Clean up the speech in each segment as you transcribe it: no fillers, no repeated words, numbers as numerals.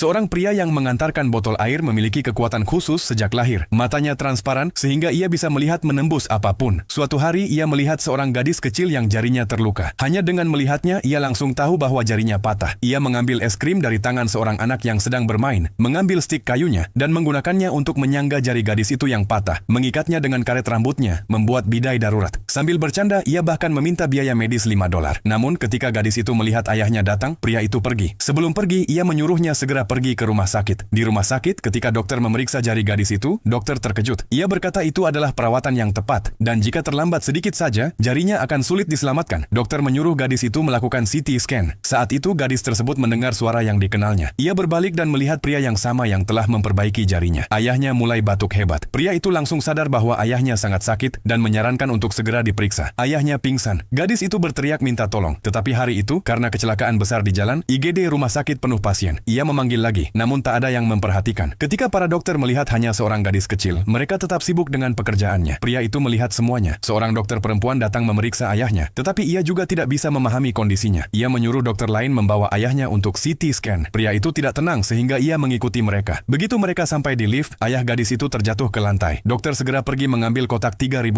Seorang pria yang mengantarkan botol air memiliki kekuatan khusus sejak lahir. Matanya transparan sehingga ia bisa melihat menembus apapun. Suatu hari ia melihat seorang gadis kecil yang jarinya terluka. Hanya dengan melihatnya, ia langsung tahu bahwa jarinya patah. Ia mengambil es krim dari tangan seorang anak yang sedang bermain, mengambil stik kayunya, dan menggunakannya untuk menyangga jari gadis itu yang patah, mengikatnya dengan karet rambutnya, membuat bidai darurat. Sambil bercanda, ia bahkan meminta biaya medis $5. Namun ketika gadis itu melihat ayahnya datang, pria itu pergi. Sebelum pergi, ia menyuruhnya segera pergi ke rumah sakit. Di rumah sakit, ketika dokter memeriksa jari gadis itu, dokter terkejut. Ia berkata itu adalah perawatan yang tepat, dan jika terlambat sedikit saja, jarinya akan sulit diselamatkan. Dokter menyuruh gadis itu melakukan CT scan. Saat itu, gadis tersebut mendengar suara yang dikenalnya. Ia berbalik dan melihat pria yang sama yang telah memperbaiki jarinya. Ayahnya mulai batuk hebat. Pria itu langsung sadar bahwa ayahnya sangat sakit dan menyarankan untuk segera diperiksa. Ayahnya pingsan. Gadis itu berteriak minta tolong. Tetapi hari itu, karena kecelakaan besar di jalan, IGD rumah sakit penuh pasien. Ia memanggil lagi, namun tak ada yang memperhatikan. Ketika para dokter melihat hanya seorang gadis kecil, mereka tetap sibuk dengan pekerjaannya. Pria itu melihat semuanya. Seorang dokter perempuan datang memeriksa ayahnya, tetapi ia juga tidak bisa memahami kondisinya. Ia menyuruh dokter lain membawa ayahnya untuk CT scan. Pria itu tidak tenang sehingga ia mengikuti mereka. Begitu mereka sampai di lift, ayah gadis itu terjatuh ke lantai. Dokter segera pergi mengambil kotak $3.000.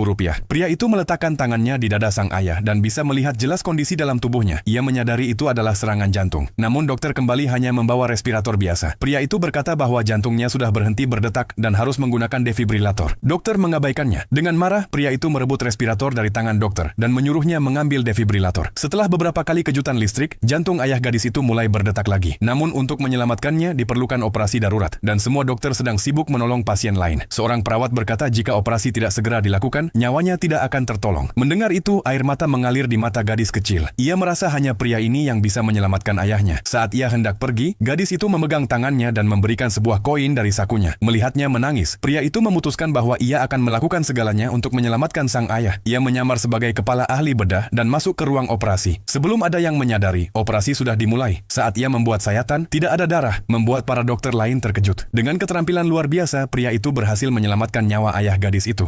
Pria itu meletakkan tangannya di dada sang ayah dan bisa melihat jelas kondisi dalam tubuhnya. Ia menyadari itu adalah serangan jantung. Namun dokter kembali hanya membawa respirator biasa. Pria itu berkata bahwa jantungnya sudah berhenti berdetak dan harus menggunakan defibrilator. Dokter mengabaikannya. Dengan marah, pria itu merebut respirator dari tangan dokter dan menyuruhnya mengambil defibrilator. Setelah beberapa kali kejutan listrik, jantung ayah gadis itu mulai berdetak lagi. Namun untuk menyelamatkannya diperlukan operasi darurat dan semua dokter sedang sibuk menolong pasien lain. Seorang perawat berkata jika operasi tidak segera dilakukan, nyawanya tidak akan tertolong. Mendengar itu, air mata mengalir di mata gadis kecil. Ia merasa hanya pria ini yang bisa menyelamatkan ayahnya. Saat ia hendak pergi, gadis itu memegang tangannya dan memberikan sebuah koin dari sakunya. Melihatnya menangis, pria itu memutuskan bahwa ia akan melakukan segalanya untuk menyelamatkan sang ayah. Ia menyamar sebagai kepala ahli bedah dan masuk ke ruang operasi. Sebelum ada yang menyadari, operasi sudah dimulai. Saat ia membuat sayatan, tidak ada darah, membuat para dokter lain terkejut. Dengan keterampilan luar biasa, pria itu berhasil menyelamatkan nyawa ayah gadis itu.